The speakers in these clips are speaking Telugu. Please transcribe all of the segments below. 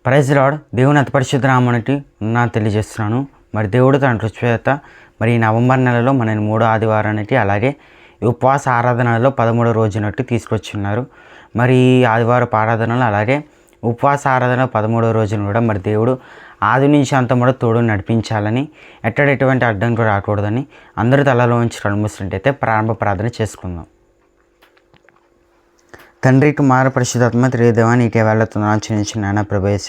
Praise lord. దేవుని అతి పరిశుద్ధ నామమునకి తెలియజేస్తున్నాను. మరి దేవుడు తన కృపచేత మరి ఈ నవంబర్ నెలలో మన 3వ ఆదివారానికి అలాగే ఈ ఉపవాస ఆరాధనలో 13వ రోజునట్టు తీసుకొచ్చున్నారు. మరి ఈ ఆదివారపు ఆరాధనలు అలాగే ఉపవాస ఆరాధన 13వ రోజున కూడా మరి దేవుడు ఆది నుంచి అంతా కూడా తోడు నడిపించాలని, ఎటువంటి అడ్డంకులు రాకూడదని అందరూ తలలో ఉంచి కనుమూసినట్టయితే ప్రారంభ ప్రార్థన చేసుకుందాం. తండ్రి, కుమార, పరిశుద్ధాత్మ త్రిదేవ నీకే వెళ్ళుతున్నాను చిన్న నాన్న ప్రవేశ.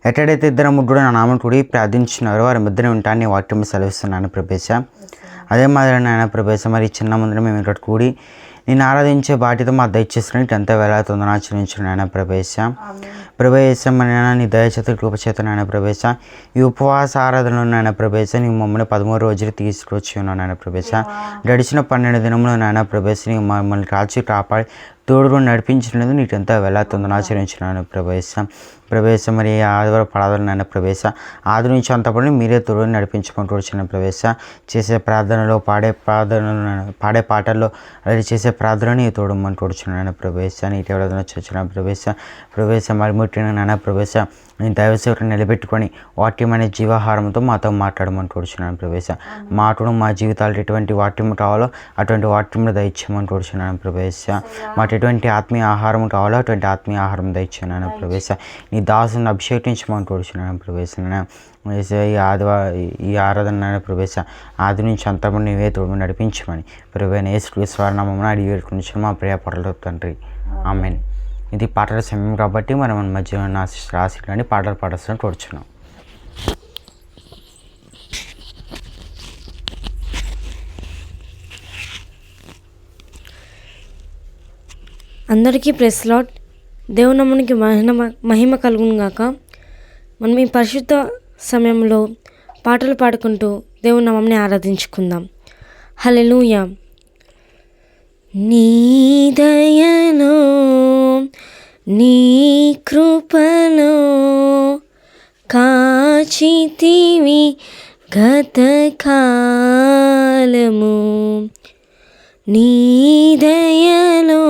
ఎక్కడైతే ఇద్దరు ముగ్గురు నా నామం కూడి ప్రార్థించినారో వారి ముద్రని ఉంటాను నీ వాక్యం సెలవిస్తున్నాను ప్రవేశ. అదే మాదిరి నాయన ప్రవేశ, మరి చిన్న ముందర మేము ఇక్కడ కూడి నేను ఆరాధించే బాధ్యత మా దయచేసిన ఎంత వెళ్ళవుతుందో ఆచరించిన నాయన ప్రవేశ. మరి నీ దయచేత కృపచేత నాయన ప్రవేశ, ఈ ఉపవాస ఆరాధనలో నాయన ప్రవేశ నీవు మమ్మల్ని 13 రోజులు తీసుకొచ్చి ఉన్నావు నాయన ప్రవేశ. గడిచిన 12 దినములు నాయన ప్రవేశ నీవు మమ్మల్ని కాల్చి కాపాడి తోడుగా నడిపించినది నీకు ఎంత వెళ్ళవుతుందో ఆచరించినాను ప్రవేశ. మరి ఆదివారం ప్రార్థన నాయన ప్రవేశ, ఆది నుంచి అంతపడి మీరే తోడు నడిపించుకుంటూ వచ్చిన ప్రవేశ. చేసే ప్రార్థనలో పాడే పాటల్లో అలాగే చేసే ప్రార్థన నీ తోడమని వచ్చిన ప్రవేశ. నీటి ఎవరైనా వచ్చిన ప్రవేశ మరి ముట్టిన నాన్న ప్రవేశ. నేను దైవసేవకు నిలబెట్టుకొని వాక్యం అనే జీవాహారంతో మాతో మాట్లాడమని కోరుచున్నాను ప్రవేశ. మాటను మా జీవితాలు ఎటువంటి వాక్యం కావాలో అటువంటి వాక్యంలో దయచేయమని కోరుచున్నాను ప్రవేశ. మాకు ఎటువంటి ఆత్మీయ ఆహారం కావాలో అటువంటి ఆత్మీయ ఆహారం దయచేయను ప్రవేశ. నీ దాసుని అభిషేకించమని కోరుచున్నాను ప్రవేశ. ఈ ఆరాధన ప్రవేశ ఆది నుంచి అంతమంది నీవే తోడు నడిపించమని ప్రవేశ యేసుక్రీస్తు అడిగి వేడుకుని మా ప్రియ పడలు తండ్రి, ఆమేన్. ఇది పాటల సమయం కాబట్టి మనం మన మధ్య రాసి కానీ పాటలు పాడాల్సిన కోరుచున్నాం. అందరికీ ప్రెస్ లార్డ్. దేవునామానికి మహిమ కలుగును గాక. మనం ఈ పరిశుద్ధ సమయంలో పాటలు పాడుకుంటూ దేవుని నామాన్ని ఆరాధించుకుందాం. హల్లెలూయా. నీ దయలో నీ కృపలో కాచితివి గతకాలము, నీ దయలో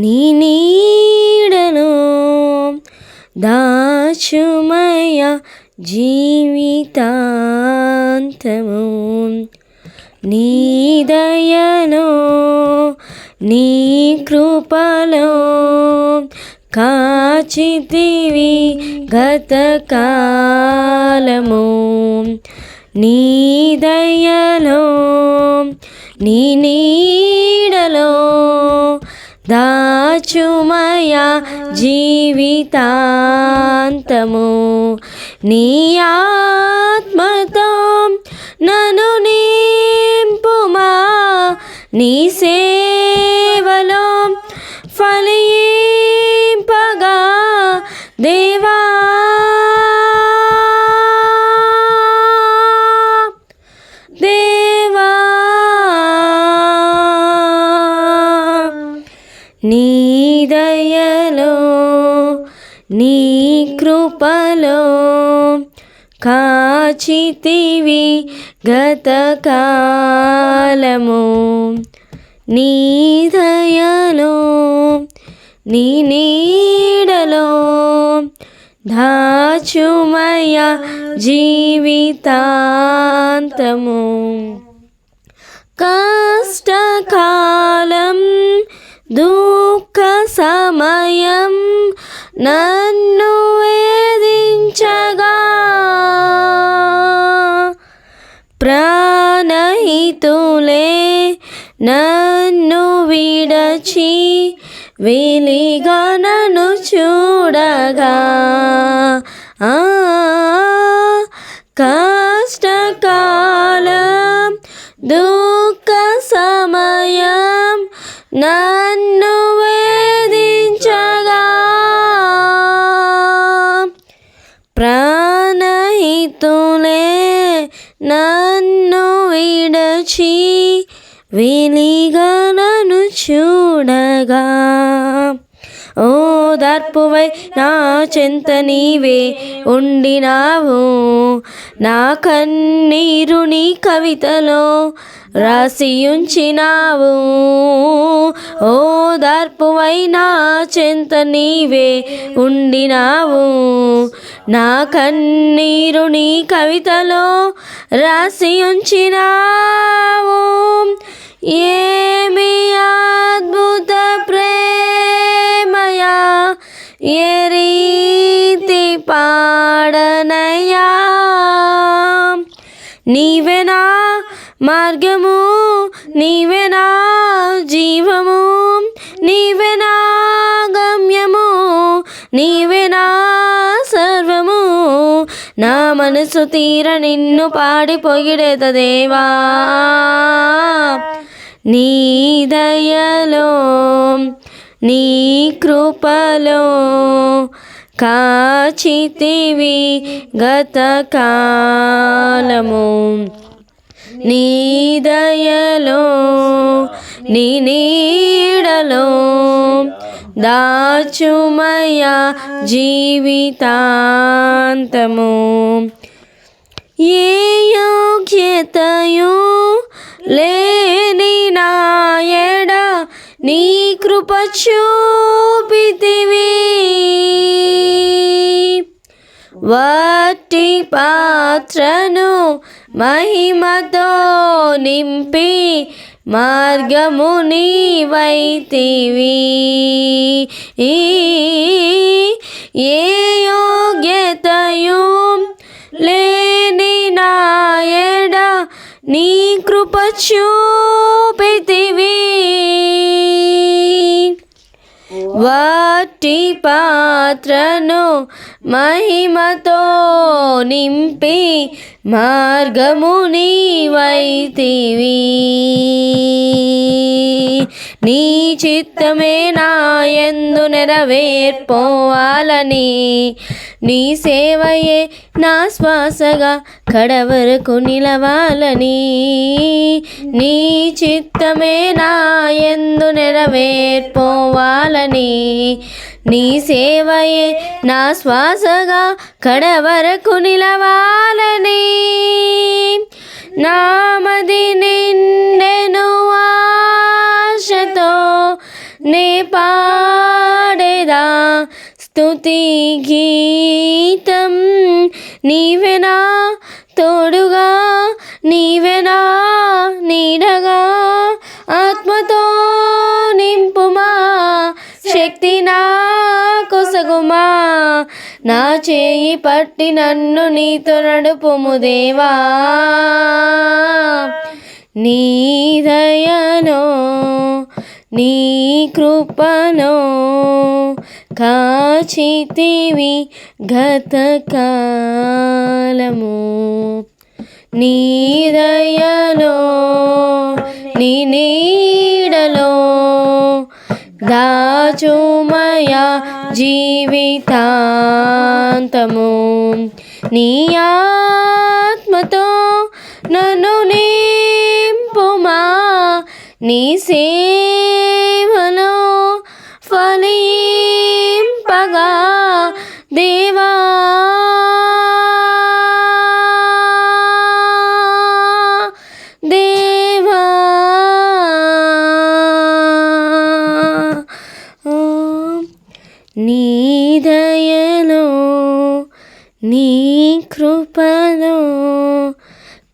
నీ నీడలో దాచుమయ జీవితాంతము, నీ దయలో నీ కృపలో కాచితివి గతకాలము, నీ దయలో నీ నీడలో దాచుమయ జీవితాంతము, నీ ఆత్మతో నన్ను నింపుమా, నీ సేవలో ఫలింపగా దేవా, దేవా. నీ దయలో నీ కృపలో కాచితివి గతకాలము, నీ దయలో నీ నీడలో దాచుమయ జీవితాంతము, కష్టకాలం దుఃఖ సమయం నన్ను వేధించగా ప్రాణహితులే నన్ను విడచి వెలిగా నన్ను చూడగా, కష్టకాలం దుఃఖ సమయం నన్ను వేధించగా ప్రాణహితులే నన్ను విడచి వెలిగా నన్ను చూడగా, ఓ ఓదార్పువై నా చెంత నీవే ఉండినావు. నా కన్నీరు నీ కవితలో రాసియుంచినావు. ఓదార్పువై నా చెంత నీవే ఉండినావు. నా కన్నీరు నీ కవితలో రాసియుంచినావు. ఏమి అద్భుత ప్రేమయా, ఏ రీతి పాడనయా. నీవే నా మార్గము, నీవే నా జీవము, నీవే నా గమ్యము, నీవే నా సర్వము. నా మనసు తీర నిన్ను పాడి పొగిడేద దేవా. నీ దయలో నీ కృపలో కాచితివి గతకాలము. నీ దయలో నీ నీడలో దాచుమయ జీవితాంతము. ఏ యోగ్యతయు లేని నాయడ నీ కృప చూపితివి. వట్టి పాత్రను మహిమతో నింపి మార్గము నీవైతివి. ఏ యోగ్యతయు లేని నాయడ నీ కృప చూపితివి. వట్టి పాత్రను మహిమతో నింపి మార్గము నీవైతివి. నీ చిత్తమే నాయందు నెరవేర్పోవాలని, నీ సేవయే నా శ్వాసగా కడవరకు నిలవాలని. నీ చిత్తమే నాయందు నెరవేర్పోవాలని, నీ సేవయే నా శ్వాసగా కడవరకు నిలవాలని. నామది నిండెను ఆశతో నే పాడేదా స్తుతి గీతం. నీవెనా తోడుగా, నీవెనా నీడగా, ఆత్మతో నింపుమా, శక్తి నా కొసగుమా. నా చేయి పట్టి నన్ను నీతో నడుపుము దేవా. నీ దయలో నీ కృపలో కాచితివి గతకాలము. నీ దయలో నీ నీడలో దాచుమయ జీవితాంతము. నీ ఆత్మతో నన్ను నింపుమా, నీ సేవలో ఫలింపగా దేవా. దేవా నీ దయలో నీ కృపలో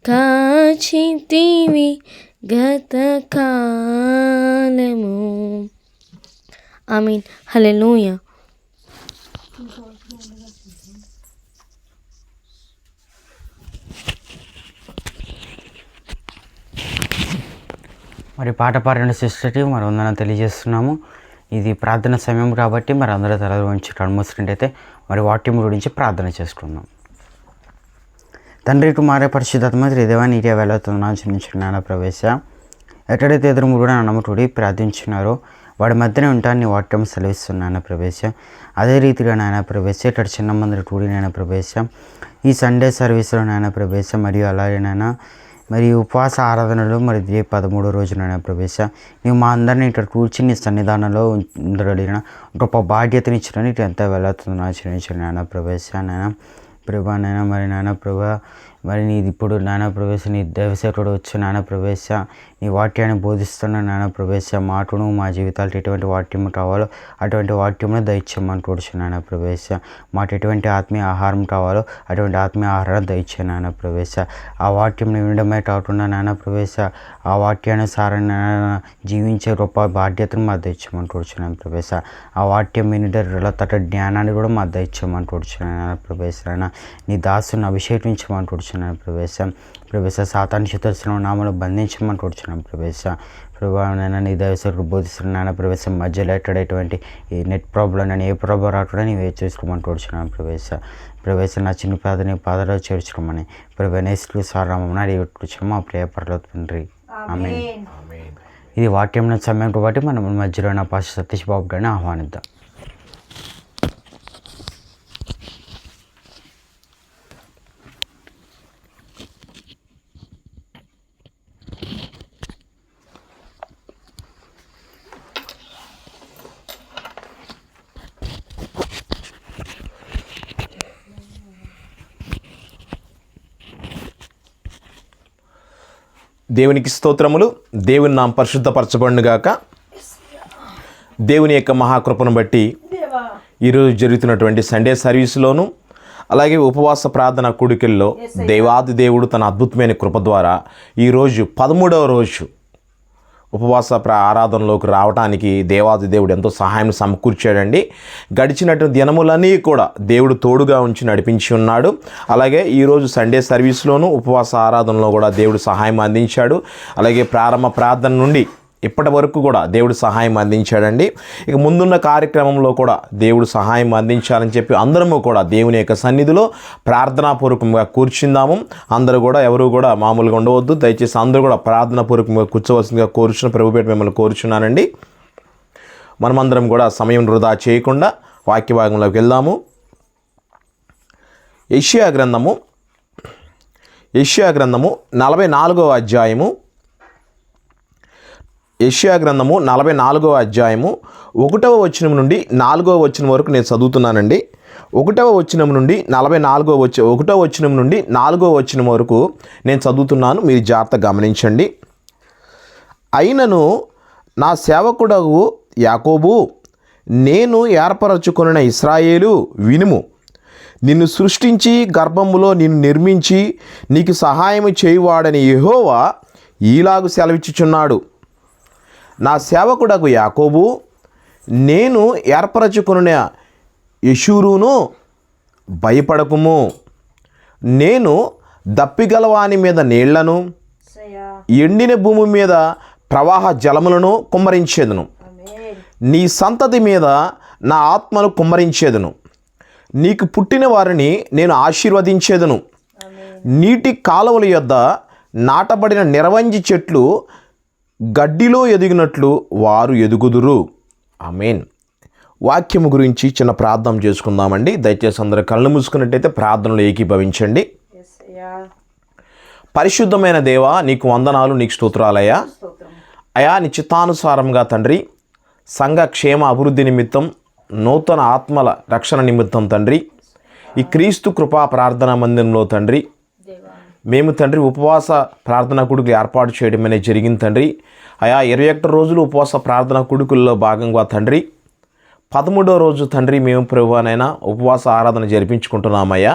కాచితివి గతకాలము. ఆమీన్. హల్లెలూయా. మరి పాట పాడిన సిస్టర్కి మరి ఉందని తెలియజేస్తున్నాము. ఇది ప్రార్థన సమయం కాబట్టి మరి అందరూ తల వంచి కన్మూసినట్టయితే మరి వాక్యం గురించి ప్రార్థన చేసుకుందాం. తండ్రి కుమార పరిశుద్ధాత్మ దేవా నీకే వెళుతున్నా చిన్న ప్రవేశ ఎక్కడైతే ఎదురు కూడా నమ్మటుడి ప్రార్థించినారో వాడి మధ్యనే ఉంటాను నీ వాక్యం సెలవిస్తున్నాను ప్రవేశ. అదే రీతిగా నాయన ప్రవేశ ఇక్కడ చిన్న మంది టూడి నాయన ప్రవేశ ఈ సండే సర్వీస్లో నాయన ప్రవేశ మరియు అలాగే నాయన మరి ఉపవాస ఆరాధనలు మరి ఇదే 13వ రోజున ప్రభేశ నీవు మా అందరినీ ఇక్కడ కూర్చుని నీ సన్నిధానంలో ఉండగలిగిన గొప్ప బాధ్యతనిచ్చిన ఇటు ఎంత వెళుతుంది ఆచరించాను నాయన ప్రభేశ నాయన ప్రభా నాయన మరి నాయన ప్రభా మరి నీది ఇప్పుడు నాయన ప్రవేశ నీ దైవసేవకుడు వచ్చి నాయన ప్రవేశ నీ వాక్యాన్ని బోధిస్తున్న నాయన ప్రవేశ మాటను మా జీవితాలకు ఎటువంటి వాక్యం కావాలో అటువంటి వాక్యమును దయచేయమని కూర్చు నాయన ప్రవేశ మాట ఎటువంటి ఆత్మీయ ఆహారం కావాలో అటువంటి ఆత్మీయ ఆహారం దయచే నాయన ప్రవేశ ఆ వాక్యంని వినడమే కాకుండా నాయన ప్రవేశ ఆ వాక్యానుసారంగా జీవించే గొప్ప బాధ్యతను మా దయచేయమని కూర్చున్నాను ప్రవేశ ఆ వాక్యం వినిటల తట జ్ఞానాన్ని కూడా మా దయచేయమని కూర్చున్నాను నాయన ప్రవేశ నీ దాసుని అభిషేకించమని కూర్చున్నాను ప్రవేశ సాతాను శత్రువులను నామను బంధించమని కూర్చున్నాం ప్రభావైనా నీ దైవసేవకుడు బోధిస్తున్న నాన్న ప్రవేశ మధ్యలో ఎక్కడైనటువంటి ఈ నెట్ ప్రాబ్లం అని ఏ ప్రాబ్లం రాకుండా నీవే చేసుకోమని కూర్చున్నాను ప్రవేశ నా చిన్న పాదని పాదలో చేర్చుకోమని ప్రవేశలు సారామని అడిగి కూర్చున్నాము మా ప్రేయపరలో తండ్రి ఆమేన్. ఇది వాక్యం సమయం కాబట్టి మనం మధ్యలో నా పాస్ సతీష్ బాబు గారిని ఆహ్వానిద్దాం. దేవునికి స్తోత్రములు. దేవుని నామ పరిశుద్ధపరచబడును గాక. దేవుని యొక్క మహాకృపను బట్టి ఈరోజు జరుగుతున్నటువంటి సండే సర్వీస్లోను అలాగే ఉపవాస ప్రార్థన కూడికల్లో దేవాది దేవుడు తన అద్భుతమైన కృప ద్వారా ఈరోజు 13వ రోజు ఉపవాస ఆరాధనలోకి రావడానికి దేవాది దేవుడు ఎంతో సహాయం సమకూర్చాడండి. గడిచినటువంటి దినములన్నీ కూడా దేవుడు తోడుగా ఉంచి నడిపించి ఉన్నాడు. అలాగే ఈరోజు సండే సర్వీస్లోనూ ఉపవాస ఆరాధనలో కూడా దేవుడు సహాయం అందించాడు. అలాగే ప్రారంభ ప్రార్థన నుండి ఇప్పటి వరకు కూడా దేవుడు సహాయం అందించాడండి. ఇక ముందున్న కార్యక్రమంలో కూడా దేవుడు సహాయం అందించాలని చెప్పి అందరము కూడా దేవుని యొక్క సన్నిధిలో ప్రార్థనాపూర్వకంగా కూర్చుందాము. అందరూ కూడా ఎవరు కూడా మామూలుగా ఉండవద్దు. దయచేసి అందరూ కూడా ప్రార్థనాపూర్వకంగా కూర్చోవలసిందిగా కోరుచున్న ప్రభుపేట మిమ్మల్ని కోరుచున్నానండి. మనమందరం కూడా సమయం వృధా చేయకుండా వాక్య భాగంలోకి వెళ్దాము. యెషయా గ్రంథము 44వ అధ్యాయము. యెషయా గ్రంథము 44వ అధ్యాయము 1వ వచనం నుండి 4వ వచనం వరకు నేను చదువుతున్నానండి. 1వ వచనం నుండి 1వ వచనం నుండి 4వ వచనం వరకు నేను చదువుతున్నాను. మీరు జాగ్రత్తగా గమనించండి. అయినను నా సేవకుడగు యాకోబు, నేను ఏర్పరచుకొనిన ఇశ్రాయేలు వినుము. నిన్ను సృష్టించి గర్భములో నిన్ను నిర్మించి నీకు సహాయం చేయువాడని యెహోవా ఈలాగు సెలవిచ్చుచున్నాడు. నా సేవకుడకు యాకోబు, నేను ఏర్పరచుకున్న యెషూరును భయపడకుము. నేను దప్పిగలవాని మీద నీళ్లను, ఎండిన భూమి మీద ప్రవాహ జలములను కుమ్మరించేదను. నీ సంతతి మీద నా ఆత్మను కుమ్మరించేదను. నీకు పుట్టిన వారిని నేను ఆశీర్వదించేదను. నీటి కాలువల యొద్ద నాటబడిన నిరవంజి చెట్లు గడ్డిలో ఎదిగినట్లు వారు ఎదుగుదురు. ఆమేన్. వాక్యము గురించి చిన్న ప్రార్థన చేసుకుందామండి. దయచేసి అందరూ కళ్ళు మూసుకున్నట్టయితే ప్రార్థనలో ఏకీభవించండి. పరిశుద్ధమైన దేవా, నీకు వందనాలు, నీకు స్తోత్రాలయ్యా. అయా, నీ చిత్తానుసారంగా తండ్రి సంఘ క్షేమ అభివృద్ధి నిమిత్తం, నూతన ఆత్మల రక్షణ నిమిత్తం తండ్రి ఈ క్రీస్తు కృపా ప్రార్థనా మందిరంలో తండ్రి మేము తండ్రి ఉపవాస ప్రార్థనా కూడికలు ఏర్పాటు చేయడం అనేది జరిగింది తండ్రి. అయా 21 రోజులు ఉపవాస ప్రార్థనా కూడికల్లో భాగంగా తండ్రి 13వ రోజు తండ్రి మేము ప్రభువానైనా ఉపవాస ఆరాధన జరిపించుకుంటున్నామయ్యా.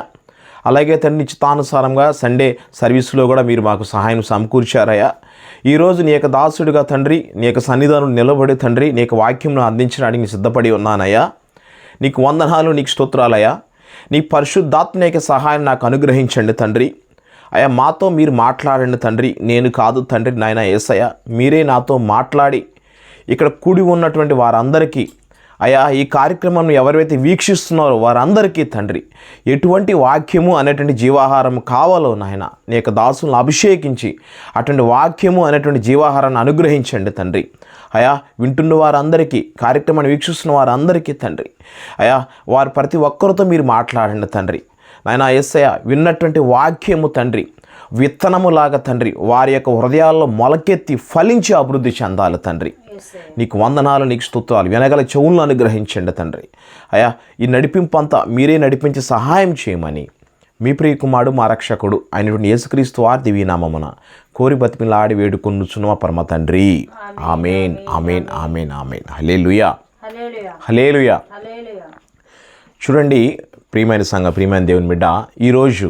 అలాగే తండ్రి చిత్తానుసారంగా సండే సర్వీస్లో కూడా మీరు మాకు సహాయం సమకూర్చారయ్యా. ఈరోజు నీ యొక్క దాసుడిగా తండ్రి నీ యొక్క సన్నిధానం నిలబడి తండ్రి నీ యొక్క వాక్యంను అందించడానికి సిద్ధపడి ఉన్నానయ్యా. నీకు వందనాలు, నీకు స్తోత్రాలయ్యా. నీ పరిశుద్ధాత్మ యొక్క సహాయం నాకు అనుగ్రహించండి తండ్రి. అయ్యా, మాతో మీరు మాట్లాడండి తండ్రి, నేను కాదు తండ్రి. నాయన యేసయ్య, మీరే నాతో మాట్లాడి ఇక్కడ కూడి ఉన్నటువంటి వారందరికీ అయ్యా, ఈ కార్యక్రమం ఎవరైతే వీక్షిస్తున్నారో వారందరికీ తండ్రి ఎటువంటి వాక్యము అనేటువంటి జీవాహారం కావాలో నాయన నీ యొక్క దాసులను అభిషేకించి అటువంటి వాక్యము అనేటువంటి జీవాహారాన్ని అనుగ్రహించండి తండ్రి. అయా, వింటున్న వారందరికీ, కార్యక్రమాన్ని వీక్షిస్తున్న వారందరికీ తండ్రి అయా, వారు ప్రతి ఒక్కరితో మీరు మాట్లాడండి తండ్రి. నాయన యేసయ్య, విన్నటువంటి వాక్యము తండ్రి విత్తనములాగా తండ్రి వారి యొక్క హృదయాల్లో మొలకెత్తి ఫలించి అభివృద్ధి చెందాలి తండ్రి. నీకు వందనాలు, నీకు స్తుత్రాలు. వినగల చెవులను అనుగ్రహించండి తండ్రి. అయ్యా, ఈ నడిపింపు అంతా మీరే నడిపించి సహాయం చేయమని మీ ప్రియకుమారుడు మా రక్షకుడు అయినటువంటి యేసుక్రీస్తు వారి దివ్యనామమున కోరి బతిమిలాడి వేడుకొనుచున్న పరమ తండ్రి. ఆమేన్, ఆమేన్, ఆమేన్, ఆమేన్. హల్లెలూయా, హల్లెలూయా. చూడండి ప్రియమైన సంఘ, ప్రియమైన దేవుని బిడ్డ, ఈరోజు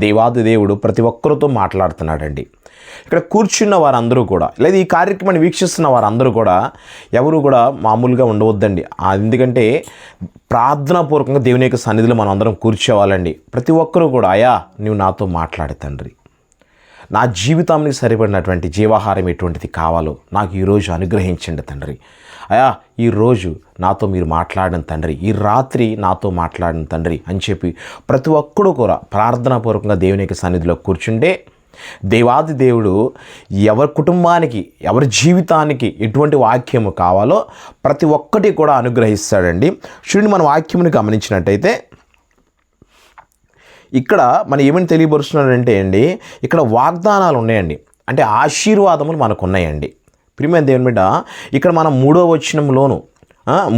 దేవాది దేవుడు ప్రతి ఒక్కరితో మాట్లాడుతున్నాడండి. ఇక్కడ కూర్చున్న వారందరూ కూడా, లేదా ఈ కార్యక్రమాన్ని వీక్షిస్తున్న వారందరూ కూడా ఎవరు కూడా మామూలుగా ఉండవద్దండి. ఎందుకంటే ప్రార్థనాపూర్వకంగా దేవుని యొక్క సన్నిధిలో మనం అందరం కూర్చోవాలండి. ప్రతి ఒక్కరూ కూడా, అయ్యా నువ్వు నాతో మాట్లాడు తండ్రి, నా జీవితానికి సరిపడినటువంటి జీవాహారం ఎటువంటిది కావాలో నాకు ఈరోజు అనుగ్రహించండి తండ్రి. అయ్యా ఈరోజు నాతో మీరు మాట్లాడిన తండ్రి, ఈ రాత్రి నాతో మాట్లాడిన తండ్రి అని చెప్పి ప్రతి ఒక్కడు కూడా ప్రార్థనాపూర్వకంగా దేవుని యొక్క సన్నిధిలో కూర్చుంటే దేవాది దేవుడు ఎవరి కుటుంబానికి, ఎవరి జీవితానికి ఎటువంటి వాక్యము కావాలో ప్రతి ఒక్కటి కూడా అనుగ్రహిస్తాడండి. చూడండి, మన వాక్యముని గమనించినట్టయితే ఇక్కడ మనం ఏమని తెలియపరుస్తున్నాడంటే అండి, ఇక్కడ వాగ్దానాలు ఉన్నాయండి, అంటే ఆశీర్వాదములు మనకు ఉన్నాయండి. ప్రియమైన దేవుని బిడ్డ, ఇక్కడ మనం 3వ వచనంలోను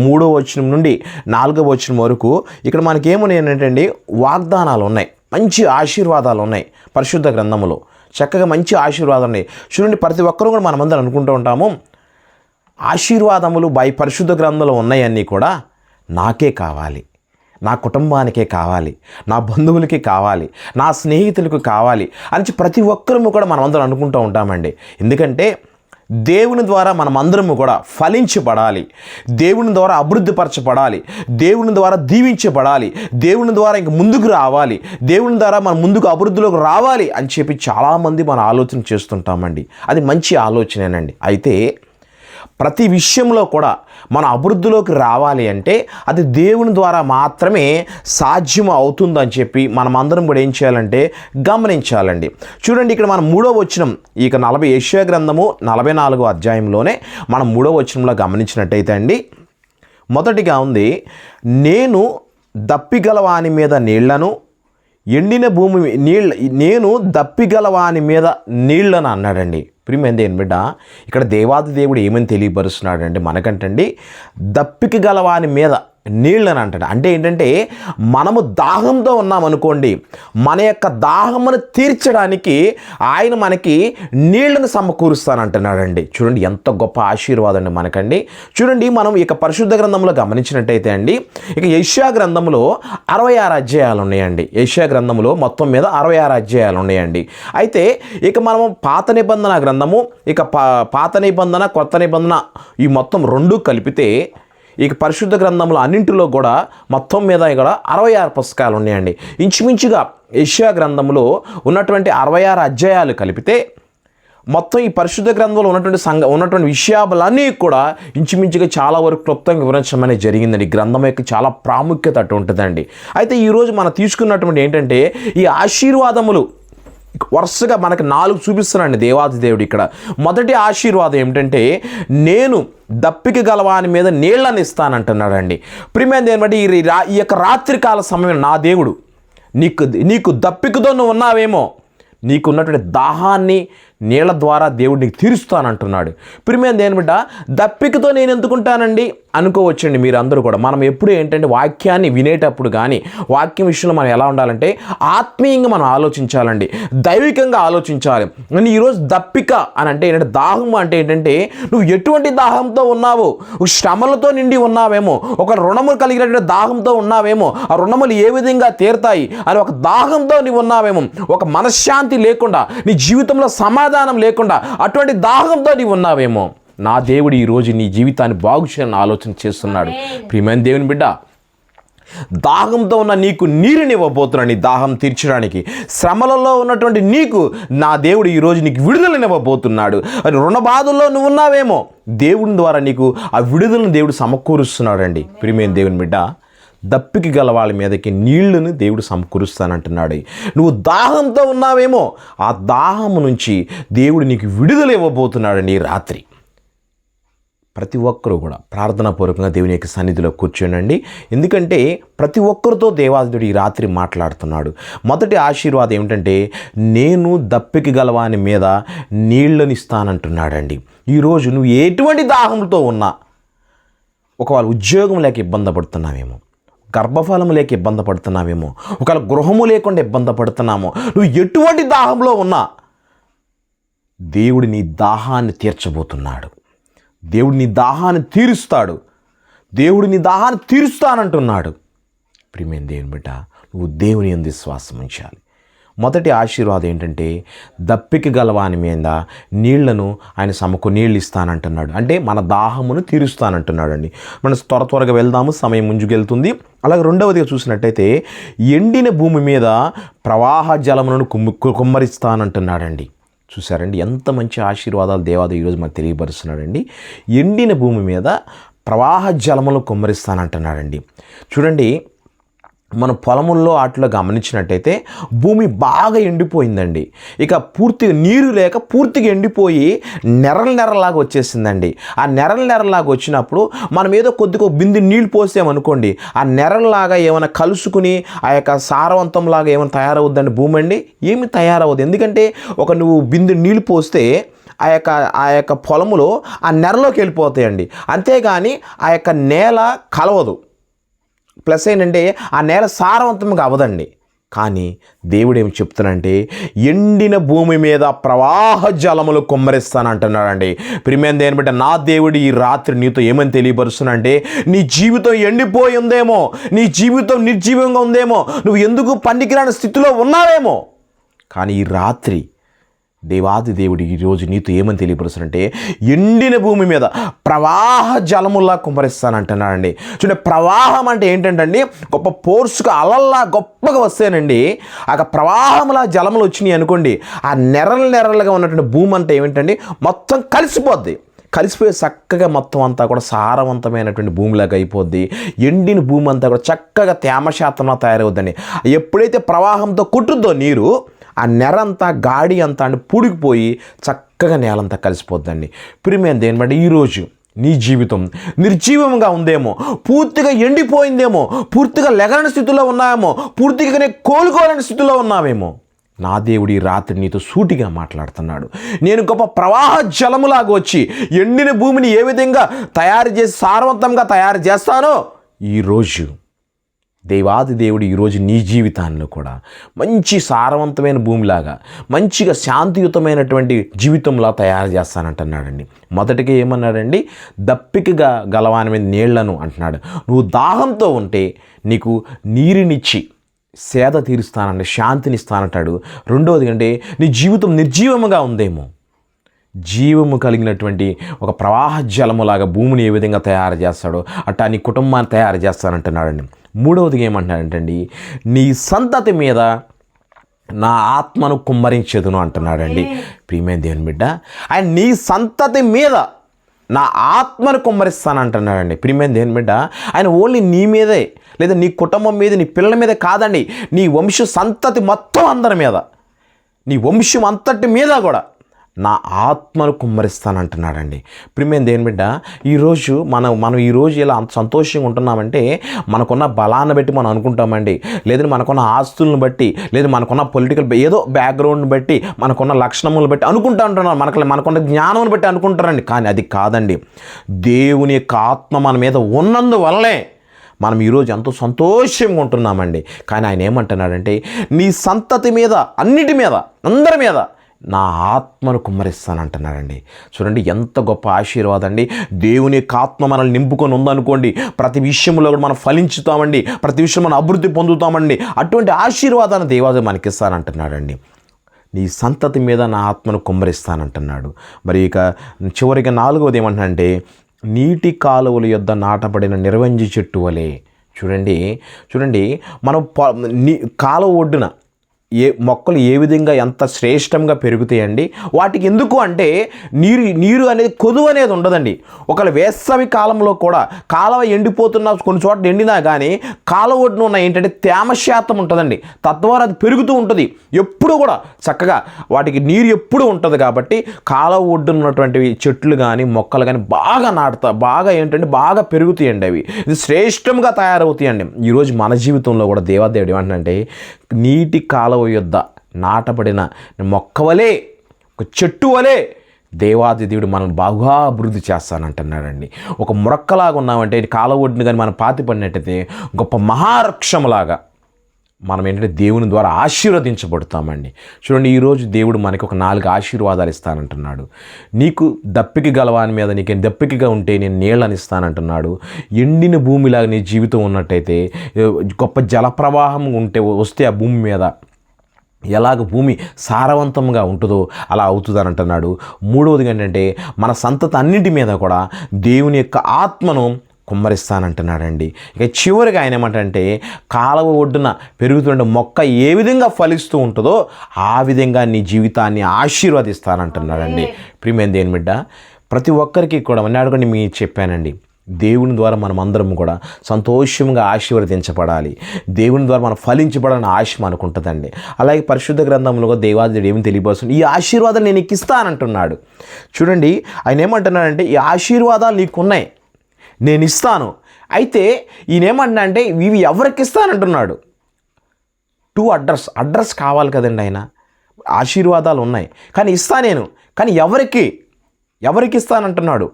3వ వచనం నుండి 4వ వచనం వరకు ఇక్కడ మనకేమున్నాయి ఏంటంటే వాగ్దానాలు ఉన్నాయి, మంచి ఆశీర్వాదాలు ఉన్నాయి. పరిశుద్ధ గ్రంథములో చక్కగా మంచి ఆశీర్వాదాలు ఉన్నాయి. చూడండి, ప్రతి ఒక్కరూ కూడా మనమందరం అనుకుంటూ ఉంటాము, ఆశీర్వాదములు పరిశుద్ధ గ్రంథంలో ఉన్నాయన్నీ కూడా నాకే కావాలి, నా కుటుంబానికే కావాలి, నా బంధువులకి కావాలి, నా స్నేహితులకు కావాలి అని ప్రతి ఒక్కరము కూడా మనమందరం అనుకుంటూ ఉంటామండి. ఎందుకంటే దేవుని ద్వారా మనమందరము కూడా ఫలించబడాలి, దేవుని ద్వారా అభివృద్ధిపరచబడాలి, దేవుని ద్వారా దీవించబడాలి, దేవుని ద్వారా ఇంక ముందుకు రావాలి, దేవుని ద్వారా మనం ముందుకు అభివృద్ధిలోకి రావాలి అని చెప్పి చాలామంది మనం ఆలోచన చేస్తుంటామండి. అది మంచి ఆలోచనేనండి. అయితే ప్రతి విషయంలో కూడా మన అభివృద్ధిలోకి రావాలి అంటే అది దేవుని ద్వారా మాత్రమే సాధ్యం అవుతుందని చెప్పి మనమందరం కూడా ఏం చేయాలంటే గమనించాలండి. చూడండి, ఇక్కడ మనం 3వ వచనం, ఇక యెషయా గ్రంథము 44వ అధ్యాయంలోనే మనం 3వ వచనంలో గమనించినట్టయితే అండి, మొదటిగా ఉంది, నేను దప్పిగలవాని మీద నీళ్లను, ఎండిన భూమి నేను దప్పిగలవాని మీద నీళ్లను అన్నాడండి. ప్రియమైన దేవుని బిడ్డ, ఇక్కడ దేవాది దేవుడు ఏమని తెలియపరుస్తున్నాడంటే మనకంటండి, దప్పిక గలవాని మీద నీళ్ళని అంటాడు. అంటే ఏంటంటే మనము దాహంతో ఉన్నామనుకోండి, మన యొక్క దాహమును తీర్చడానికి ఆయన మనకి నీళ్లను సమకూరుస్తానంటున్నాడండి. చూడండి ఎంత గొప్ప ఆశీర్వాదం అండి మనకండి. చూడండి, మనం ఇక పరిశుద్ధ గ్రంథంలో గమనించినట్టయితే అండి, ఇక యెషయా గ్రంథంలో 66 అధ్యాయాలు ఉన్నాయండి. యెషయా గ్రంథంలో మొత్తం మీద 66 అధ్యాయాలు ఉన్నాయండి. అయితే ఇక మనము పాత నిబంధన గ్రంథము, ఇక పాత నిబంధన, కొత్త నిబంధన ఈ మొత్తం 2 కలిపితే ఇక పరిశుద్ధ గ్రంథంలో అన్నింటిలో కూడా మొత్తం మీద ఇక్కడ 66 పుస్తకాలు ఉన్నాయండి. ఇంచుమించుగా యెషయా గ్రంథంలో ఉన్నటువంటి 66 అధ్యాయాలు కలిపితే మొత్తం ఈ పరిశుద్ధ గ్రంథంలో ఉన్నటువంటి విషయాలన్నీ కూడా ఇంచుమించుగా చాలా వరకు క్లుప్తంగా వివరించడం అనేది జరిగిందండి. గ్రంథం యొక్క చాలా ప్రాముఖ్యత అటు ఉంటుందండి. అయితే ఈరోజు మనం తీసుకున్నటువంటి ఏంటంటే ఈ ఆశీర్వాదములు వరుసగా మనకు 4 చూపిస్తున్నాడు దేవాది దేవుడు. ఇక్కడ మొదటి ఆశీర్వాదం ఏమిటంటే, నేను దప్పిక గలవాని మీద నీళ్ళని ఇస్తానంటున్నాడండి. ప్రియమైన ఏంటంటే ఈ యొక్క రాత్రికాల సమయం నా దేవుడు నీకు దప్పికతో నువ్వు ఉన్నావేమో, నీకున్నటువంటి దాహాన్ని నీళ్ళ ద్వారా దేవుడు నీకు తీరుస్తానంటున్నాడు. ప్రియమైన దేని బిడ్డ, దప్పికతో నేను ఎందుకుంటానండి అనుకోవచ్చండి మీరు అందరూ కూడా. మనం ఎప్పుడు ఏంటంటే వాక్యాన్ని వినేటప్పుడు కానీ వాక్యం విషయంలో మనం ఎలా ఉండాలంటే ఆత్మీయంగా మనం ఆలోచించాలండి, దైవికంగా ఆలోచించాలి. కానీ ఈరోజు దప్పిక అని అంటే ఏంటంటే, దాహం అంటే ఏంటంటే నువ్వు ఎటువంటి దాహంతో ఉన్నావు, శ్రమలతో నిండి ఉన్నావేమో, ఒక రుణము కలిగినటువంటి దాహంతో ఉన్నావేమో, ఆ రుణములు ఏ విధంగా తీరుతాయి అని ఒక దాహంతో నీవు ఉన్నావేమో, ఒక మనశ్శాంతి లేకుండా నీ జీవితంలో సమాధానం లేకుండా అటువంటి దాహంతో నీవు ఉన్నావేమో. నా దేవుడు ఈరోజు నీ జీవితాన్ని బాగు చేయాలని ఆలోచన చేస్తున్నాడు. ప్రియమైన దేవుని బిడ్డ, దాహంతో ఉన్న నీకు నీరునివ్వబోతున్నాడు నీ దాహం తీర్చడానికి. శ్రమలలో ఉన్నటువంటి నీకు నా దేవుడు ఈరోజు నీకు విడుదలనివ్వబోతున్నాడు. అది రుణ బాధల్లో నువ్వు ఉన్నావేమో, దేవుని ద్వారా నీకు ఆ విడుదలను దేవుడు సమకూరుస్తున్నాడండి. ప్రియమైన దేవుని బిడ్డ, దప్పికి గల వాళ్ళ మీదకి నీళ్లను దేవుడు సమకూరుస్తానంటున్నాడు. నువ్వు దాహంతో ఉన్నావేమో, ఆ దాహము నుంచి దేవుడు నీకు విడుదల ఇవ్వబోతున్నాడండి ఈ రాత్రి. ప్రతి ఒక్కరూ కూడా ప్రార్థనాపూర్వకంగా దేవుని యొక్క సన్నిధిలో కూర్చోనండి. ఎందుకంటే ప్రతి ఒక్కరితో దేవాదుడు ఈ రాత్రి మాట్లాడుతున్నాడు. మొదటి ఆశీర్వాదం ఏమిటంటే, నేను దప్పిక గలవాని మీద నీళ్ళని ఇస్తానంటున్నాడండి. ఈరోజు నువ్వు ఎటువంటి దాహంతో ఉన్నా, ఒకవేళ ఉద్యోగం లేక ఇబ్బంది పడుతున్నావేమో, గర్భఫలం లేక ఇబ్బంది పడుతున్నావేమో, ఒకవేళ గృహము లేకుండా ఇబ్బంది పడుతున్నామో, నువ్వు ఎటువంటి దాహంలో ఉన్నా దేవుడు నీ దాహాన్ని తీర్చబోతున్నాడు. దేవుడు నీ దాహాన్ని తీరుస్తాడు. దేవుడు నీ దాహాన్ని తీరుస్తానంటున్నాడు. ప్రియమైన దేవుని బిడ్డ, నువ్వు దేవుని యందు విశ్వాసం ఉంచాలి. మొదటి ఆశీర్వాదం ఏంటంటే, దప్పిక గలవాని మీద నీళ్లను ఆయన నీళ్ళు ఇస్తానంటున్నాడు. అంటే మన దాహమును తీరుస్తానంటున్నాడు అండి. మనం త్వరగా వెళ్దాము, సమయం ముందుకెళ్తుంది. అలాగే రెండవదిగా చూసినట్టయితే, ఎండిన భూమి మీద ప్రవాహ జలములను కుమ్మరిస్తానంటున్నాడండి. చూసారండి, ఎంత మంచి ఆశీర్వాదాలు దేవాది ఈరోజు మనకు తెలియపరుస్తున్నాడండి. ఎండిన భూమి మీద ప్రవాహ జలములు కుమ్మరిస్తానంటున్నాడండి. చూడండి, మన పొలముల్లో వాటిలో గమనించినట్టయితే భూమి బాగా ఎండిపోయిందండి. ఇక పూర్తిగా నీరు లేక పూర్తిగా ఎండిపోయి నెరలాగా వచ్చేసిందండి. ఆ నెరలాగా వచ్చినప్పుడు మనం ఏదో కొద్దిగా బిందు నీళ్ళు పోసామనుకోండి, ఆ నెరలాగా ఏమైనా కలుసుకుని ఆ యొక్క సారవంతంలాగా ఏమైనా తయారవుద్దండి భూమి అండి? ఏమి తయారవద్దు. ఎందుకంటే నువ్వు బిందు నీళ్ళు పోస్తే ఆ యొక్క పొలములో ఆ నెరలోకి వెళ్ళిపోతాయండి. అంతేగాని ఆ యొక్క నేల కలవదు. ప్లస్ ఏంటంటే ఆ నేల సారవంతంగా అవ్వదండి. కానీ దేవుడు ఏమి చెప్తున్నాడంటే, ఎండిన భూమి మీద ప్రవాహ జలములు కుమ్మరిస్తానంటున్నాడండి. ప్రియమైన దేవుని బిడ్డ, నా దేవుడు ఈ రాత్రి నీతో ఏమని తెలియపరుస్తున్నాడంటే, నీ జీవితం ఎండిపోయి ఉందేమో, నీ జీవితం నిర్జీవంగా ఉందేమో, నువ్వు ఎందుకు పనికిరాని స్థితిలో ఉన్నావేమో, కానీ ఈ రాత్రి దేవాది దేవుడు ఈరోజు నీతో ఏమని తెలియపరుస్తానంటే, ఎండిన భూమి మీద ప్రవాహ జలముల్లా కుమ్మరిస్తానంటున్నాడండి. చూడండి, ప్రవాహం అంటే ఏంటంటే గొప్ప పోర్సుగా అలల్లా గొప్పగా వస్తేనండి, ఆ ప్రవాహంలా జలములు వచ్చినాయి అనుకోండి, ఆ నెరలుగా ఉన్నటువంటి భూమి అంటే ఏమిటండి, మొత్తం కలిసిపోయి చక్కగా మొత్తం అంతా కూడా సారవంతమైనటువంటి భూమిలాగా అయిపోద్ది. ఎండిన భూమి అంతా కూడా చక్కగా తేమ శాతంలో తయారవుద్దండి. ఎప్పుడైతే ప్రవాహంతో కొట్టుద్దో నీరు, ఆ నెర అంతా గాడి అంతా అంటే పూడికిపోయి చక్కగా నేలంతా కలిసిపోద్దండి. ప్రియమైన దేని బట్టి ఈరోజు నీ జీవితం నిర్జీవంగా ఉందేమో, పూర్తిగా ఎండిపోయిందేమో, పూర్తిగా లెగలని స్థితిలో ఉన్నామేమో, పూర్తిగానే కోలుకోలేని స్థితిలో ఉన్నామేమో, నా దేవుడు ఈ రాత్రి నీతో సూటిగా మాట్లాడుతున్నాడు. నేను గొప్ప ప్రవాహ జలములాగా వచ్చి ఎండిన భూమిని ఏ విధంగా తయారు చేసి సారవంతంగా తయారు చేస్తానో, ఈరోజు దేవాది దేవుడు ఈరోజు నీ జీవితాన్ని కూడా మంచి సారవంతమైన భూమిలాగా, మంచిగా శాంతియుతమైనటువంటి జీవితంలా తయారు చేస్తానంటున్నాడండి. మొదటిగా ఏమన్నాడండి, దప్పికగా గలవాని మీద నీళ్లను అంటున్నాడు. నువ్వు దాహంతో ఉంటే నీకు నీరునిచ్చి సేద తీరుస్తానంటే, శాంతినిస్తానంటాడు. రెండవది అంటే, నీ జీవితం నిర్జీవముగా ఉందేమో, జీవము కలిగినటువంటి ఒక ప్రవాహ జలములాగా భూమిని ఏ విధంగా తయారు చేస్తాడో అట్టా నీ కుటుంబాన్ని తయారు చేస్తానంటున్నాడండి. మూడవదిగా ఏమంటున్నాడంటండి, నీ సంతతి మీద నా ఆత్మను కుమ్మరించేదును అంటున్నాడండి. ప్రియమైన దేవుని బిడ్డ, ఆయన నీ సంతతి మీద నా ఆత్మను కుమ్మరిస్తానంటున్నాడండి. ప్రియమైన దేవుని బిడ్డ, ఆయన ఓన్లీ నీ మీదే లేదా నీ కుటుంబం మీద, నీ పిల్లల మీద కాదండి, నీ వంశ సంతతి మొత్తం అందరి మీద, నీ వంశం అంతటి మీద కూడా నా ఆత్మను కుమ్మరిస్తానంటున్నాడండి. ప్రియమైన దేవుని బిడ్డ, ఈరోజు మనం ఈరోజు ఇలా అంత సంతోషంగా ఉంటున్నామంటే మనకున్న బలాన్ని బట్టి మనం అనుకుంటామండి, లేదా మనకున్న ఆస్తులను బట్టి, లేదా మనకున్న పొలిటికల్ ఏదో బ్యాక్గ్రౌండ్ని బట్టి, మనకున్న లక్షణములను బట్టి అనుకుంటా ఉంటున్నారు, మనకున్న జ్ఞానం బట్టి అనుకుంటారండి. కానీ అది కాదండి. దేవుని యొక్క ఆత్మ మన మీద ఉన్నందువల్లే మనం ఈరోజు ఎంతో సంతోషంగా ఉంటున్నామండి. కానీ ఆయన ఏమంటున్నాడంటే, నీ సంతతి మీద, అన్నిటి మీద, అందరి మీద నా ఆత్మను కుమ్మరిస్తానంటున్నాడండి. చూడండి, ఎంత గొప్ప ఆశీర్వాదం అండి. దేవుని యొక్క ఆత్మ మనల్ని నింపుకొని ఉందనుకోండి, ప్రతి విషయంలో కూడా మనం ఫలించుతామండి, ప్రతి విషయం మనం అభివృద్ధి పొందుతామండి. అటువంటి ఆశీర్వాదాన్ని దేవాది మనకిస్తానంటున్నాడండి. నీ సంతతి మీద నా ఆత్మను కుమ్మరిస్తానంటున్నాడు. మరి ఇక చివరిగా నాలుగవది ఏమంటున్నాడంటే, నీటి కాలువల యొద్ద నాటబడిన నిర్వంజి చెట్టు వలె. చూడండి మనం కాలువ ఒడ్డున మొక్కలు ఏ విధంగా ఎంత శ్రేష్టంగా పెరుగుతాయండి. వాటికి ఎందుకు అంటే నీరు అనేది కొదువు అనేది ఉండదండి. ఒకవేళ వేసవి కాలంలో కూడా కాలువ ఎండిపోతున్న కొన్ని చోట్ల ఎండినా కానీ కాలువ ఒడ్డున ఉన్న ఏంటంటే తేమ శాతం ఉంటుందండి. తద్వారా అది పెరుగుతూ ఉంటుంది. ఎప్పుడు కూడా చక్కగా వాటికి నీరు ఎప్పుడు ఉంటుంది కాబట్టి కాలువ ఒడ్డున ఉన్నటువంటి చెట్లు కానీ మొక్కలు కానీ బాగా ఏంటంటే బాగా పెరుగుతాయండి. అవి ఇది శ్రేష్టంగా తయారవుతాయండి. ఈరోజు మన జీవితంలో కూడా దేవాదేవుడు ఏమంటే నీటి కాలువ యొద్ద నాటబడిన మొక్క వలె, ఒక చెట్టు వలె దేవాది దేవుడు మనం బాగా అభివృద్ధి చేస్తానంటున్నాడండి. ఒక మొక్కలాగా ఉన్నామంటే కాలువ ఒడ్డుని కానీ మనం పాతిపడినట్టయితే గొప్ప మహావృక్షంలాగా మనం ఏంటంటే దేవుని ద్వారా ఆశీర్వదించబడతామండి. చూడండి, ఈరోజు దేవుడు మనకి ఒక 4 ఆశీర్వాదాలు ఇస్తానంటున్నాడు. నీకు దప్పిక గలవాని మీద నీకు దప్పికగా ఉంటే నేను నీళ్ళని ఇస్తానంటున్నాడు. ఎండిన భూమిలాగా నీ జీవితం ఉన్నట్టయితే గొప్ప జలప్రవాహం వస్తే ఆ భూమి మీద ఎలాగ భూమి సారవంతంగా ఉంటుందో అలా అవుతుందని అంటున్నాడు. మూడవది ఏంటంటే మన సంతతి అన్నింటి మీద కూడా దేవుని యొక్క ఆత్మను కుమ్మరిస్తానంటున్నాడండి. ఇక చివరిగా ఆయన ఏమంటే కాలువ ఒడ్డున పెరుగుతున్న మొక్క ఏ విధంగా ఫలిస్తూ ఉంటుందో ఆ విధంగా నీ జీవితాన్ని ఆశీర్వదిస్తానంటున్నాడండి. ప్రియమైన దేవుని బిడ్డ, ప్రతి ఒక్కరికి కూడా అడుగుని మీకు చెప్పానండి, దేవుని ద్వారా మనం అందరం కూడా సంతోషంగా ఆశీర్వదించబడాలి. దేవుని ద్వారా మనం ఫలించబడాలని ఆశ మనకు ఉంటుందండి. అలాగే పరిశుద్ధ గ్రంథంలో దేవాదేవుడు ఏమి తెలియబోతుంది, ఈ ఆశీర్వాదాలు నేను నీకు ఇస్తానంటున్నాడు. చూడండి, ఆయన ఏమంటున్నాడంటే ఈ ఆశీర్వాదాలు నీకున్నాయి, నేను ఇస్తాను. అయితే ఈయన ఏమంటున్నా అంటే ఇవి ఎవరికి ఇస్తానంటున్నాడు. 2 అడ్రస్ కావాలి కదండి. ఆయన ఆశీర్వాదాలు ఉన్నాయి కానీ ఇస్తా నేను, కానీ ఎవరికి ఇస్తానంటున్నాడు,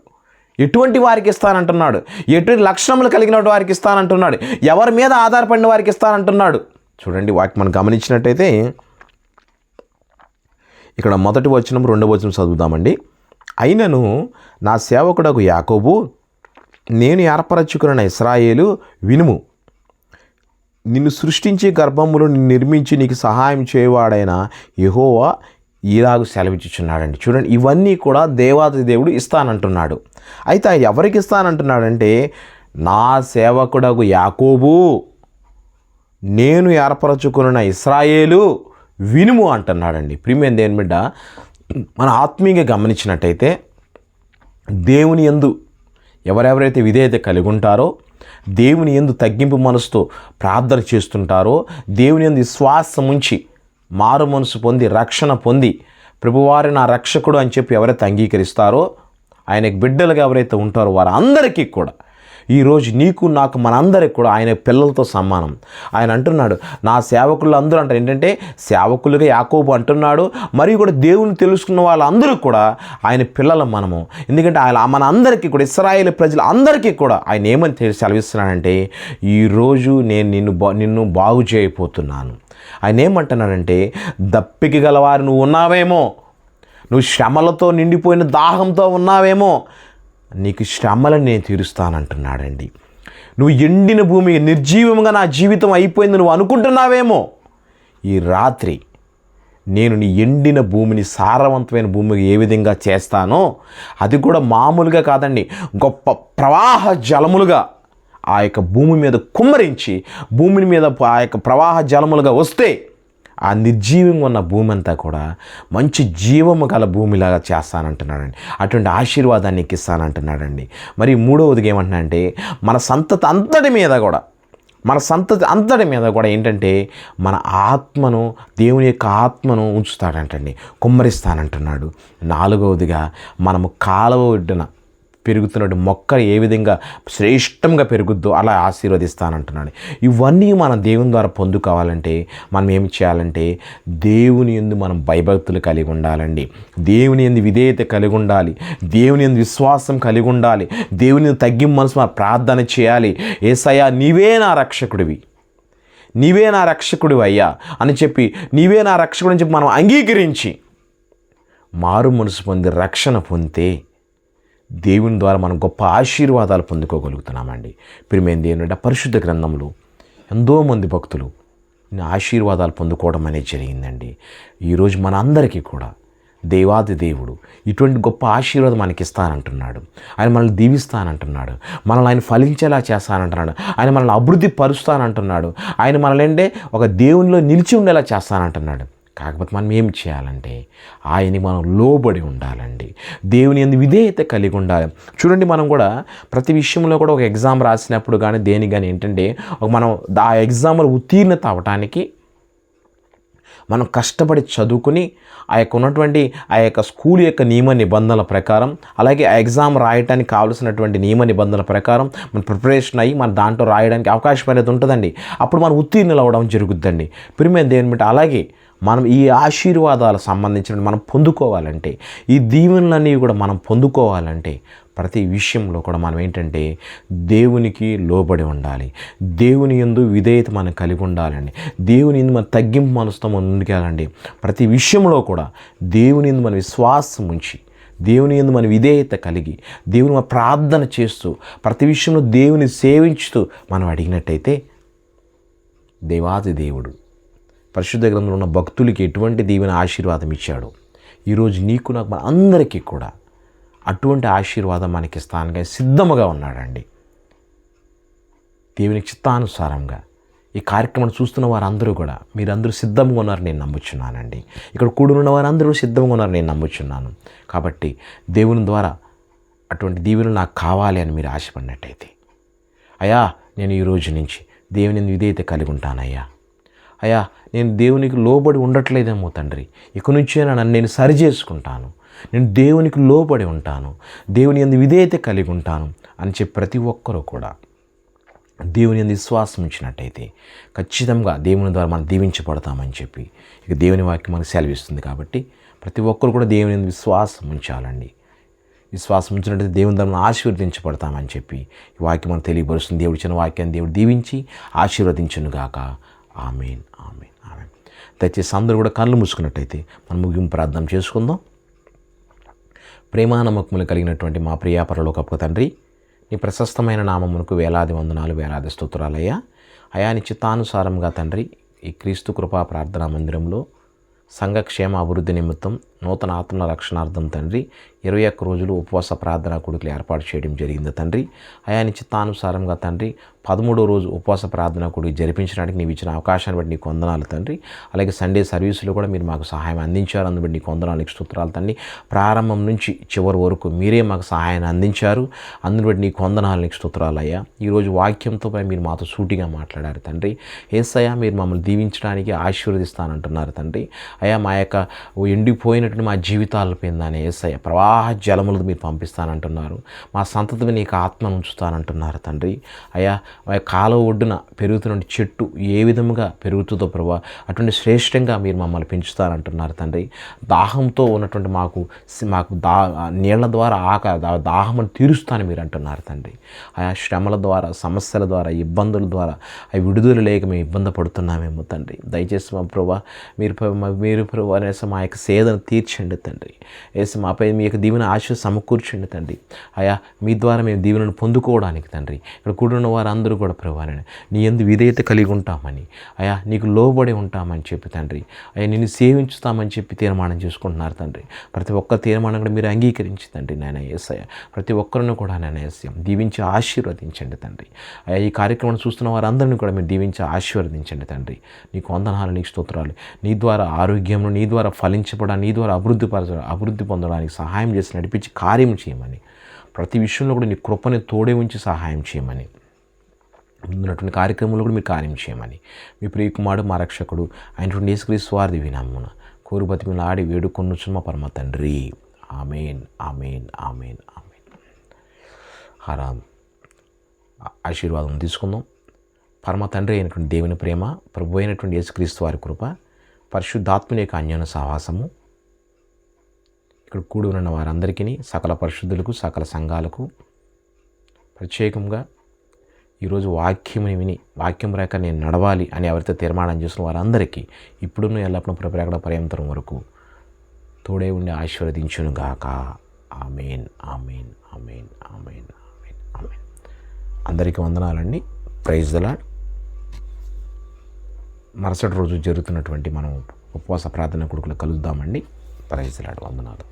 ఎటువంటి వారికి ఇస్తానంటున్నాడు, ఎటువంటి లక్షణములు కలిగిన వారికి ఇస్తానంటున్నాడు, ఎవరి మీద ఆధారపడిన వారికి ఇస్తానంటున్నాడు. చూడండి, వాటికి మనం గమనించినట్టయితే ఇక్కడ మొదటి వచనం 2వ వచనం చదువుదామండి. అయినను నా సేవకుడకు యాకోబు, నేను ఏర్పరచుకున్న ఇశ్రాయేలు వినుము, నిన్ను సృష్టించి గర్భములో నిన్ను నిర్మించి నీకు సహాయం చేయవాడైన యెహోవా ఈలాగు సెలవిచ్చుచున్నాడండి. చూడండి, ఇవన్నీ కూడా దేవాది దేవుడు ఇస్తానంటున్నాడు. అయితే ఎవరికి ఇస్తానంటున్నాడంటే నా సేవకుడకు యాకోబు, నేను ఏర్పరచుకున్న ఇశ్రాయేలు వినుము అంటున్నాడండి. ప్రియమైన దేవుని బిడ్డ, మన ఆత్మీయంగా గమనించినట్టయితే దేవుని యందు ఎవరెవరైతే విధేయత కలిగి ఉంటారో, దేవుని యందు తగ్గింపు మనసుతో ప్రార్థన చేస్తుంటారో, దేవుని యందు విశ్వాసం ఉంచి మారు మనసు పొంది రక్షణ పొంది ప్రభువారి నా రక్షకుడు అని చెప్పి ఎవరైతే అంగీకరిస్తారో, ఆయనకు బిడ్డలుగా ఎవరైతే ఉంటారో వారందరికీ కూడా ఈరోజు నీకు నాకు మనందరికి కూడా ఆయన పిల్లలతో సమానం. ఆయన అంటున్నాడు, నా సేవకులు అందరూ అంటారు ఏంటంటే సేవకులుగా యాకోబు అంటున్నాడు, మరియు కూడా దేవుని తెలుసుకున్న వాళ్ళందరూ కూడా ఆయన పిల్లలు మనము. ఎందుకంటే ఆయన మన అందరికీ కూడా ఇశ్రాయేలు ప్రజలు అందరికీ కూడా ఆయన ఏమని సెలవిస్తున్నాడంటే ఈరోజు నేను నిన్ను బాగు చేయబోతున్నాను. ఆయన ఏమంటున్నాడంటే దప్పిక గలవారు నువ్వు ఉన్నావేమో, నువ్వు శ్రమలతో నిండిపోయిన దాహంతో ఉన్నావేమో, నీకు శ్రమలను నేను తీరుస్తానంటున్నాడండి. నువ్వు ఎండిన భూమి నిర్జీవంగా నా జీవితం అయిపోయింది నువ్వు అనుకుంటున్నావేమో, ఈ రాత్రి నేను నీ ఎండిన భూమిని సారవంతమైన భూమికి ఏ విధంగా చేస్తానో అది కూడా మామూలుగా కాదండి, గొప్ప ప్రవాహ జలములుగా ఆ యొక్క భూమి మీద కుమ్మరించి భూమి మీద ఆ యొక్క ప్రవాహ జలములుగా వస్తే ఆ నిర్జీవంగా ఉన్న భూమి అంతా కూడా మంచి జీవము గల భూమిలాగా చేస్తానంటున్నాడండి. అటువంటి ఆశీర్వాదాన్ని నీకు ఇస్తానంటున్నాడండి. మరి మూడవదిగా ఏమంటున్నాడంటే మన సంతతి అంతటి మీద కూడా ఏంటంటే మన ఆత్మను, దేవుని యొక్క ఆత్మను ఉంచుతాడంటండి, కుమ్మరిస్తానంటున్నాడు. నాలుగవదిగా మనము కాలువ ఒడ్డున పెరుగుతున్న మొక్క ఏ విధంగా శ్రేష్టంగా పెరుగుద్దో అలా ఆశీర్వదిస్తానంటున్నాడు. ఇవన్నీ మనం దేవుని ద్వారా పొందుకోవాలంటే మనం ఏమి చేయాలంటే దేవుని యందు మనం భయభక్తులు కలిగి ఉండాలండి, దేవుని యందు విధేయత కలిగి ఉండాలి, దేవుని యందు విశ్వాసం కలిగి ఉండాలి, దేవుని యందు తగ్గింపు మనసు మనం ప్రార్థన చేయాలి. యేసయ్యా నీవే నా రక్షకుడివి, నీవే నా రక్షకుడివి అయ్యా అని చెప్పి, నీవే నా రక్షకుడు అని చెప్పి మనం అంగీకరించి మారు మనసు పొంది రక్షణ పొందితే దేవుని ద్వారా మనం గొప్ప ఆశీర్వాదాలు పొందుకోగలుగుతున్నామండి. ప్రియమైనది ఏంటంటే పరిశుద్ధ గ్రంథంలో ఎంతోమంది భక్తులు ఆశీర్వాదాలు పొందుకోవడం అనేది జరిగిందండి. ఈరోజు మన అందరికీ కూడా దేవాది దేవుడు ఇటువంటి గొప్ప ఆశీర్వాదం మనకి ఇస్తానంటున్నాడు. ఆయన మనల్ని దీవిస్తానంటున్నాడు. మనల్ని ఆయన ఫలించేలా చేస్తానంటున్నాడు. ఆయన మనల్ని అభివృద్ధి పరుస్తానంటున్నాడు. ఆయన మనల్ని ఒక దేవునిలో నిలిచి ఉండేలా చేస్తానంటున్నాడు. కాకపోతే మనం ఏం చేయాలంటే ఆయనకి మనం లోబడి ఉండాలండి. దేవుని యందు విధేయత కలిగి ఉండాలి. చూడండి, మనం కూడా ప్రతి విషయంలో కూడా ఒక ఎగ్జామ్ రాసినప్పుడు కానీ దేనికి కానీ ఏంటంటే మనం ఆ ఎగ్జామ్లో ఉత్తీర్ణత అవ్వటానికి మనం కష్టపడి చదువుకుని ఆ యొక్క ఉన్నటువంటి ఆ యొక్క స్కూల్ యొక్క నియమ నిబంధనల ప్రకారం, అలాగే ఆ ఎగ్జామ్ రాయడానికి కావాల్సినటువంటి నియమ నిబంధనల ప్రకారం మన ప్రిపరేషన్ అయ్యి మన దాంట్లో రాయడానికి అవకాశం అనేది ఉంటుందండి. అప్పుడు మనం ఉత్తీర్ణులు అవ్వడం జరుగుద్దండి. ప్రియమైన దేవుని బట్టి అలాగే మనం ఈ ఆశీర్వాదాలకు సంబంధించిన మనం పొందుకోవాలంటే, ఈ దీవెనలన్నీ కూడా మనం పొందుకోవాలంటే ప్రతి విషయంలో కూడా మనం ఏంటంటే దేవునికి లోబడి ఉండాలి. దేవుని యందు విధేయత మనం కలిగి ఉండాలండి. దేవుని యందు మనం తగ్గింపు మనసుతో మనం ముందుకెళ్ళాలండి. ప్రతి విషయంలో కూడా దేవుని యందు మన విశ్వాసం ఉంచి, దేవుని యందు మన విధేయత కలిగి, దేవుని మన ప్రార్థన చేస్తూ, ప్రతి విషయంలో దేవుని సేవించుతూ మనం అడిగినట్టయితే దేవాది దేవుడు పరిశుద్ధ గ్రంథంలో ఉన్న భక్తులకి ఎటువంటి దీవెన ఆశీర్వాదం ఇచ్చాడు, ఈరోజు నీకు నాకు మన అందరికీ కూడా అటువంటి ఆశీర్వాదం మనకి ఇస్తానికి సిద్ధముగా ఉన్నాడండి. దేవుని చిత్తానుసారంగా ఈ కార్యక్రమాన్ని చూస్తున్న వారందరూ కూడా మీరందరూ సిద్ధంగా ఉన్నారు నేను నమ్ముచున్నానండి. ఇక్కడ కూడున్న వారందరూ సిద్ధంగా ఉన్నారు నేను నమ్ముచున్నాను. కాబట్టి దేవుని ద్వారా అటువంటి దీవెనలు నాకు కావాలి అని మీరు ఆశపడినట్టయితే, అయ్యా నేను ఈ రోజు నుంచి దేవుని విధేయత కలిగి ఉంటానయ్యా, అయ్యా నేను దేవునికి లోబడి ఉండట్లేదేమో తండ్రి, ఇక నుంచే నన్ను నేను సరి చేసుకుంటాను, నేను దేవునికి లోబడి ఉంటాను, దేవుని యందు విధేయత కలిగి ఉంటాను అని చెప్పి ప్రతి ఒక్కరూ కూడా దేవుని యందు విశ్వాసం ఉంచినట్టయితే ఖచ్చితంగా దేవుని ద్వారా మనం దీవించబడతామని చెప్పి ఇక దేవుని వాక్యం మనకు సెలవిస్తుంది. కాబట్టి ప్రతి ఒక్కరు కూడా దేవుని యందు విశ్వాసం ఉంచాలండి. విశ్వాసం ఉంచినట్టయితే దేవుని ద్వారా ఆశీర్వదించబడతామని చెప్పి ఈ వాక్యం మనకు తెలియపరుస్తుంది. దేవుడు ఇచ్చిన వాక్యాన్ని దేవుడు దీవించి ఆశీర్వదించునుగాక. ఆమేన్, ఆమేన్, ఆమేన్. దయచేసి అందరూ కూడా కళ్ళు మూసుకున్నట్టయితే మనం ముగింపు ప్రార్థన చేసుకుందాం. ప్రేమానమ్మకములు కలిగినటువంటి మా ప్రియ పరలోకపు తండ్రి, నీ ప్రశస్తమైన నామమునకు వేలాది వందనాలు, వేలాది స్తోత్రాలయ్యా. అయా నీ చిత్తానుసారంగా తండ్రి ఈ క్రీస్తు కృపా ప్రార్థనా మందిరంలో సంఘక్షేమ అభివృద్ధి నిమిత్తం నూతన ఆత్మ రక్షణార్థం తండ్రి 21 రోజులు ఉపవాస ప్రార్థనా కూడికలు ఏర్పాటు చేయడం జరిగింది తండ్రి. అయా నీ చిత్తానుసారంగా తండ్రి 13వ రోజు ఉపవాస ప్రార్థనా కూడిక జరిపించడానికి నీవు ఇచ్చిన అవకాశాన్ని బట్టి నీకు వందనాలు తండ్రి. అలాగే సండే సర్వీసులో కూడా మీరు మాకు సహాయం అందించారు, అందుబట్టి నీకు వందనాలు, నీకు స్తోత్రాలు తండ్రి. ప్రారంభం నుంచి చివరి వరకు మీరే మాకు సహాయాన్ని అందించారు, అందుని బట్టి నీకు వందనాలు, నీకు స్తోత్రాలు అయ్యా. ఈరోజు వాక్యంతో మీరు మాతో సూటిగా మాట్లాడారు తండ్రి. యేసయ్యా మీరు మమ్మల్ని దీవించడానికి ఆశీర్వదిస్తానంటున్నారు తండ్రి. అయ్యా మా యొక్క ఎండిపోయినటువంటి మా జీవితాల పైన యేసయ్య ప్రవాహ జలములు మీరు పంపిస్తానంటున్నారు, మా సంతతిని నీకు ఆత్మను ఉంచుతానంటున్నారు తండ్రి. అయ్యా మా కాలువ ఒడ్డున పెరుగుతున్న చెట్టు ఏ విధముగా పెరుగుతుందో ప్రభా అటువంటి శ్రేష్టంగా మీరు మమ్మల్ని పెంచుతానంటున్నారు తండ్రి. దాహంతో ఉన్నటువంటి మాకు నీళ్ల ద్వారా దాహం తీరుస్తాను మీరు అంటున్నారు తండ్రి. ఆయా శ్రమల ద్వారా, సమస్యల ద్వారా, ఇబ్బందుల ద్వారా అవి విడుదల లేక మేము ఇబ్బంది పడుతున్నామేమో తండ్రి. దయచేసి మా ప్రభా మీరు ప్రభా అనేసి మా యొక్క సేదను తీర్చండి తండ్రి. వేసి మాపై మీ యొక్క దీవెన ఆశ సమకూర్చండి తండ్రి. అయా మీ ద్వారా మేము దీవెనను పొందుకోవడానికి తండ్రి ఇక్కడ కూడిన వారందరూ కూడా ప్రభా నీ యందు విధేయత కలిగి ఉంటామని, అయా నీకు లోబడి ఉంటామని చెప్పి తండ్రి, అయ్యా నిన్ను సేవించుతామని చెప్పి తీర్మానం చేసుకుంటున్నారు తండ్రి. ప్రతి ఒక్క తీర్మానం కూడా మీరు అంగీకరించి తండ్రి నాయన యేసయ్య ప్రతి ఒక్కరిని కూడా నాయన యేసయ్య దీవించి ఆశీర్వదించండి తండ్రి. అయ్యా ఈ కార్యక్రమం చూస్తున్న వారందరినీ కూడా మీరు దీవించి ఆశీర్వదించండి తండ్రి. నీకు వందనాలు, నీకు స్తోత్రాలు. నీ ద్వారా ఆరోగ్యం, నీ ద్వారా ఫలించబడ, నీ ద్వారా అభివృద్ధి పొందడానికి సహాయం చేసి నడిపించి కార్యం చేయమని, ప్రతి విషయంలో కూడా నీ కృపని తోడే ఉంచి సహాయం చేయమని, ముందున్నటువంటి కార్యక్రమంలో కూడా మీరు కార్యం చేయమని మీ ప్రియకుమారుడు మా రక్షకుడు అయినటువంటి యేసుక్రీస్తు వారి దివ్యనామమున కోరు బతిమిలాడి వేడుకొనుచున్న మా పరమ తండ్రి. ఆమేన్, ఆమేన్, ఆమేన్, ఆమేన్. హరాం ఆశీర్వాదం తీసుకుందాం. పరమ తండ్రి అయినటువంటి దేవుని ప్రేమ, ప్రభు అయినటువంటి యేసుక్రీస్తు వారి కృప, పరిశుద్ధాత్మని యొక్క అన్యోన్య సహవాసము ఇక్కడ కూడి ఉన్న వారందరికీ, సకల పరిశుద్ధులకు, సకల సంఘాలకు, ప్రత్యేకంగా ఈరోజు వాక్యముని విని వాక్యం రేఖ నేను నడవాలి అని ఎవరైతే తీర్మానం చేసిన వారందరికీ ఇప్పుడున్న ఎల్లప్పుడూ ప్రకటన పర్యంతరం వరకు తోడే ఉండి ఆశీర్వదించును గాక. ఆమేన్, ఆమేన్, ఆమేన్, ఆమేన్, ఆమేన్, ఆమేన్. అందరికీ వందనాలండి. Praise the lord. మరుసటి రోజు జరుగుతున్నటువంటి మనం ఉపవాస ప్రార్థన కొడుకులు కలుద్దామండి. ప్రైజ్ లాడు వందనాలు.